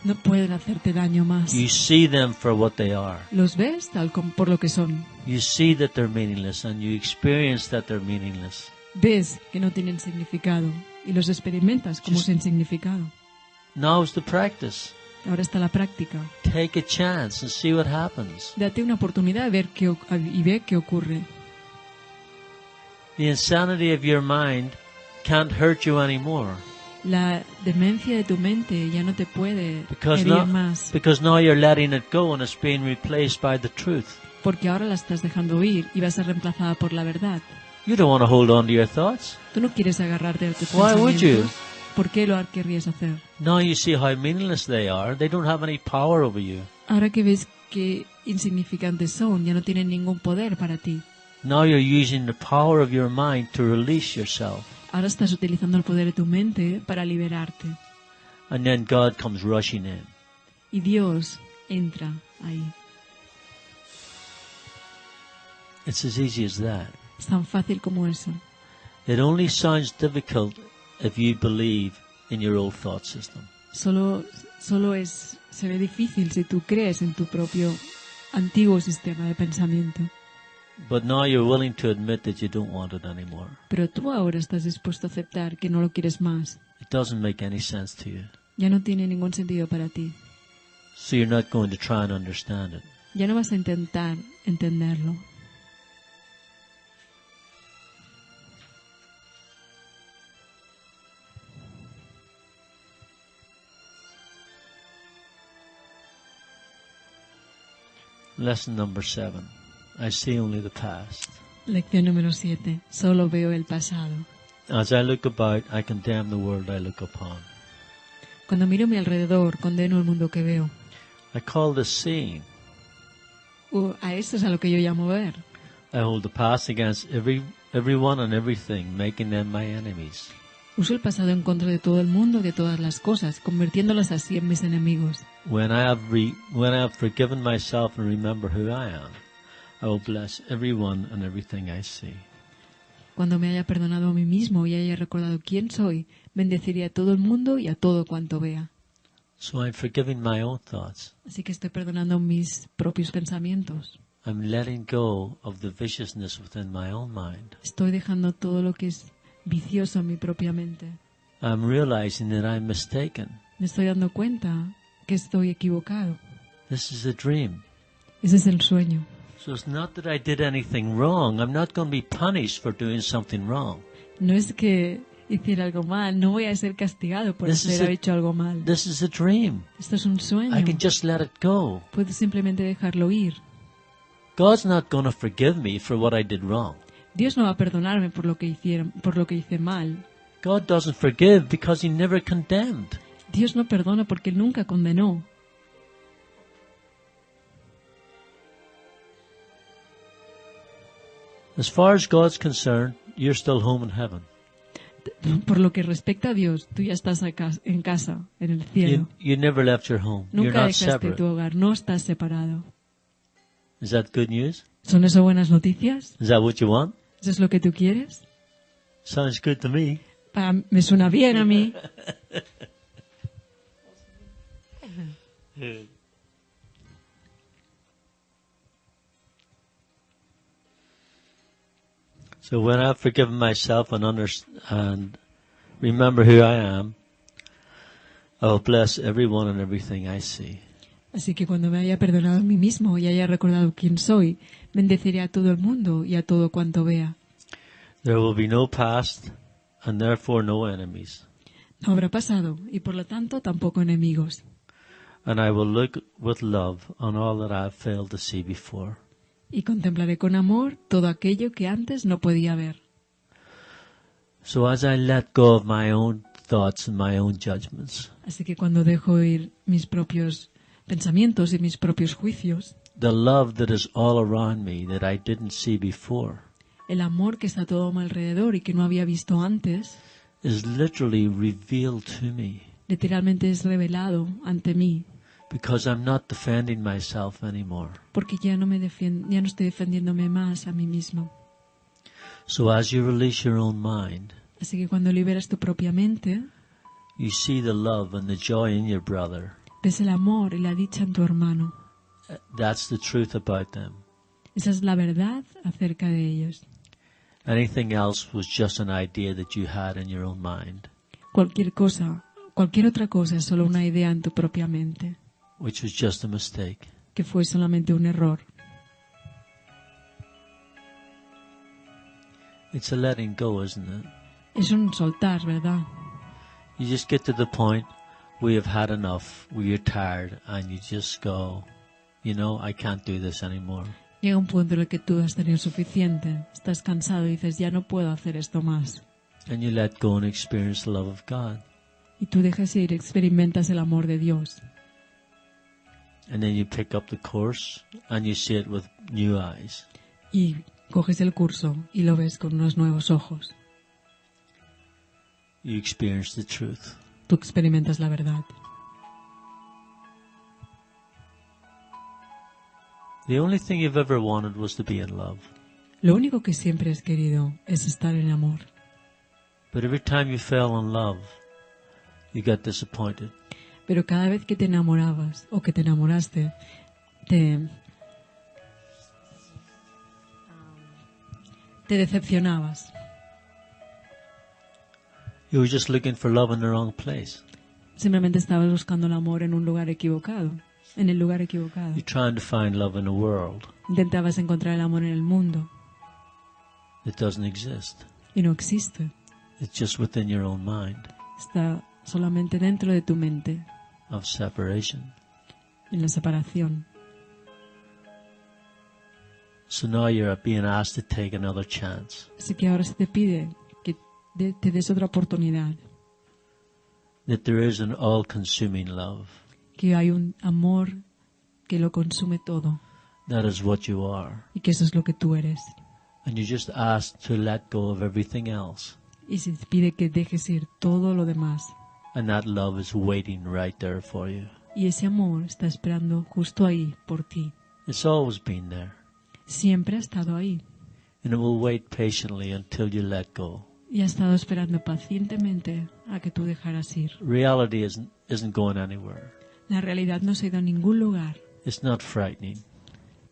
No pueden hacerte daño más. You see them for what they are. Los ves tal como por lo que son. You see that they're meaningless and you experience that they're meaningless. Ves que no tienen significado y los experimentas como sin significado. Now's the practice. Ahora está la práctica. Take a chance and see what happens. Date una oportunidad de ver y ve qué ocurre. The insanity of your mind can't hurt you anymore. La demencia de tu mente ya no te puede Because herir más. now you're letting it go and it's being replaced by the truth. Porque ahora la estás dejando ir y va a ser reemplazada por la verdad. You don't want to hold on to your thoughts. Tú no quieres agarrarte a tus Why would you? pensamientos. ¿Por qué lo querrías hacer? Now you see how meaningless they are. They don't have any power over you. Ahora que ves que insignificantes son, ya no tienen ningún poder para ti. Now you're using the power of your mind to release yourself. Ahora estás utilizando el poder de tu mente para liberarte. And then God comes rushing in. Y Dios entra ahí. It's as easy as that. Es tan fácil como eso. It only sounds difficult if you believe in your old thought system. Se ve difícil si tú crees en tu propio antiguo sistema de pensamiento. But now you're willing to admit that you don't want it anymore. Pero tú ahora estás dispuesto a aceptar que no lo quieres más. It doesn't make any sense to you. Ya no tiene ningún sentido para ti. So you're not going to try and understand it. Ya no vas a intentar entenderlo. Lesson number 7. I see only the past. Lección número 7. Solo veo el pasado. As I look about, I condemn the world I look upon. Cuando miro a mi alrededor, condeno el mundo que veo. I call this seeing. A eso es a lo que yo llamo ver. I hold the past against everyone and everything, making them my enemies. Uso el pasado en contra de todo el mundo y de todas las cosas, convirtiéndolas así en mis enemigos. When I have forgiven myself and remember who I am, I will bless everyone and everything I see. Cuando me haya perdonado a mí mismo y haya recordado quién soy, bendeciré a todo el mundo y a todo cuanto vea. So I'm forgiving my own thoughts. Así que estoy perdonando mis propios pensamientos. I'm letting go of the viciousness within my own mind. Estoy dejando todo lo que es vicioso en mi propia mente. I'm realizing that I'm mistaken. Me estoy dando cuenta que estoy equivocado. This is a dream. Ese es el sueño. So it's not that I did anything wrong. I'm not going to be punished for doing something wrong. No es que hiciera algo mal, no voy a ser castigado por haber hecho algo mal. This is a dream. Esto es un sueño. I can just let it go. Puedo simplemente dejarlo ir. God's not going to forgive me for what I did wrong. Dios no va a perdonarme por lo que hice mal. God doesn't forgive because he never condemned. Dios no perdona porque Él nunca condenó. As far as God's concerned, you're still home in heaven. Por lo que respecta a Dios, tú ya estás acá, en casa, en el cielo. You never left your home. You're Nunca not dejaste separate. tu hogar, no estás separado. Is that good news? ¿Son eso buenas noticias? Is that what you want? ¿Eso es lo que tú quieres? Sounds good to me. Me suena bien a mí. So when I've forgiven myself and remember who I am, I will bless everyone and everything I see. Así que cuando me haya perdonado a mí mismo y haya recordado quién soy, bendeciré a todo el mundo y a todo cuanto vea. There will be no past and therefore no enemies. No habrá pasado y por lo tanto tampoco enemigos. And I will look with love on all that I have failed to see before. Y contemplaré con amor todo aquello que antes no podía ver. So as I let go of my own thoughts and my own judgments, Así que cuando dejo ir mis propios pensamientos y mis propios juicios, the love that is all around me that I didn't see before el amor que está todo a mi alrededor y que no había visto antes, is literally revealed to me literalmente es revelado ante mí, because I'm not defending myself anymore. porque ya no estoy defendiéndome más a mí mismo. So as you release your own mind, Así que cuando liberas tu propia mente, you see the love and the joy in your brother. ves el amor y la dicha en tu hermano. That's the truth about them. Esa es la verdad acerca de ellos. Anything else was just an idea that you had in your own mind, Cualquier otra cosa es solo una idea en tu propia mente, which was just a mistake. que fue solamente un error. It's a letting go, isn't it? Es un soltar, ¿verdad? You just get to the point where you've had enough, where you're tired, and you just go, I can't do this anymore. Llega un punto en el que tú has tenido suficiente, estás cansado y dices, ya no puedo hacer esto más. And you let go and experience the love of God. Y tú dejas ir, experimentas el amor de Dios. And then you pick up the course and you see it with new eyes. Y coges el curso y lo ves con unos nuevos ojos. You experience the truth. Tú experimentas la verdad. The only thing you've ever wanted was to be in love. Lo único que siempre has querido es estar en amor. But every time you fell in love, you got disappointed. Pero cada vez que te enamorabas o que te enamoraste, te decepcionabas. You were just looking for love in the wrong place. Simplemente estabas buscando el amor en un lugar equivocado, en el lugar equivocado. You're trying to find love in a world Intentabas encontrar el amor en el mundo that doesn't exist. y no existe. It's just within your own mind Está solamente dentro de tu mente, of separation. en la separación. So now you're being asked to take another chance. Así que ahora se te pide que te des otra oportunidad, That there is an all-consuming love. que hay un amor que lo consume todo That is what you are. y que eso es lo que tú eres. And you're just asked to let go of everything else. Y se te pide que dejes ir todo lo demás. And that love is waiting right there for you. Y ese amor está esperando justo ahí por ti. It's always been there. siempre ha estado ahí and it will wait patiently until you let go. y ha estado esperando pacientemente a que tú dejaras ir. Reality isn't going anywhere. La realidad no se ha ido a ningún lugar. It's not frightening.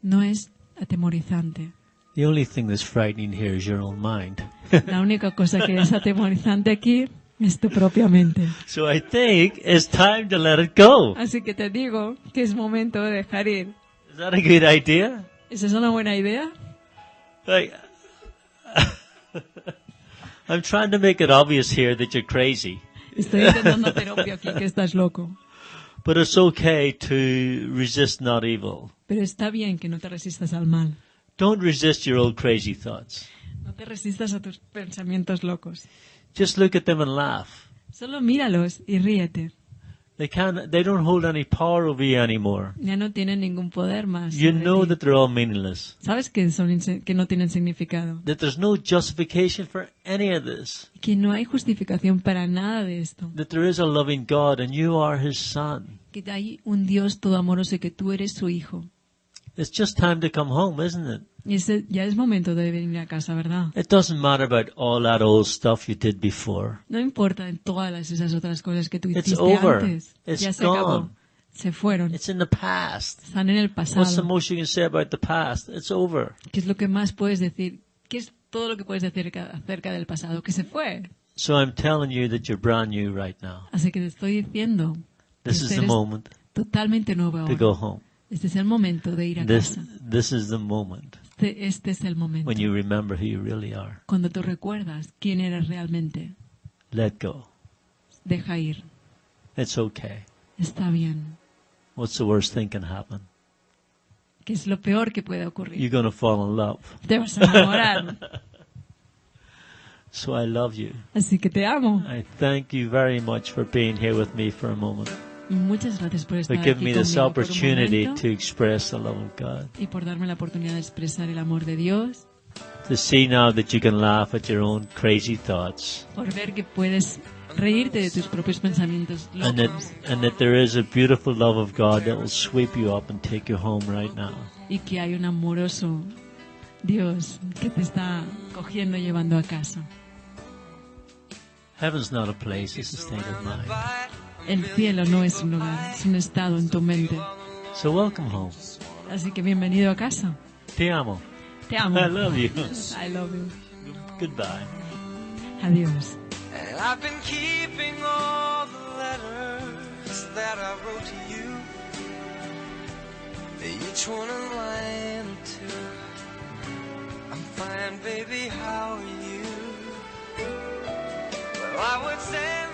No es atemorizante. The only thing that's frightening here is your own mind. La única cosa que es atemorizante aquí es tu propia mente. So I think it's time to let it go. Así que te digo que es momento de dejar ir. Is that a good idea? ¿Esa es una buena idea? Like, I'm trying to make it obvious here that you're crazy. Estoy intentando hacer obvio aquí que estás loco. But it's okay to resist not evil. Pero está bien que no te resistas al mal. Don't resist your old crazy thoughts. No te resistas a tus pensamientos locos. Just look at them and laugh. Solo míralos y ríete. They don't hold any power over you anymore. Ya no tienen ningún poder más. You sobre know ti. that they're all meaningless. Sabes que que no tienen significado. That there's no justification for any of this. Que no hay justificación para nada de esto. That there is a loving God and you are His son. Que hay un Dios todo amoroso y que tú eres su hijo. It's just time to come home, isn't it? Y ya es momento de venir a casa, ¿verdad? It doesn't matter about all that old stuff you did before. No importa en todas esas otras cosas que tú It's hiciste over. antes. It's Ya se gone. acabó. Se fueron. It's in the past. Están en el What's the pasado. most you can say about the past? It's over. ¿Qué es lo que más puedes decir? ¿Qué es todo lo que puedes decir acerca del pasado? Que se fue. So I'm telling you that you're brand new right now. Así que te estoy diciendo This que is the eres moment totalmente nuevo to ahora. go home. Este es el momento de ir a casa. This is the moment Este es el momento. when you remember who you really are. Cuando tú recuerdas quién eres realmente. Let go. Deja ir. It's okay. Está bien. What's the worst thing can happen? ¿Qué es lo peor que puede ocurrir? You're going to fall in love. Te vas a enamorar. So I love you. Así que te amo. I thank you very much for being here with me for a moment. Y muchas gracias por estar For aquí giving me this conmigo por un opportunity momento to express the love of God. y por darme la oportunidad de expresar el amor de Dios, To see now that you can laugh at your own crazy thoughts. por ver que puedes reírte de tus propios pensamientos And locos that there is a beautiful love of God that will sweep you up and take you home right now. y que hay un amoroso Dios que te está cogiendo y llevando a casa. Heaven's not a place, it's a state of mind. El cielo no es un lugar, es un estado en tu mente. So welcome home. Así que bienvenido a casa. Te amo. Te amo. I love you. I love you. Goodbye. Adiós. And I've been keeping all the letters that I wrote to you, each one in line or two. I'm fine, baby, how are you? Well, I would send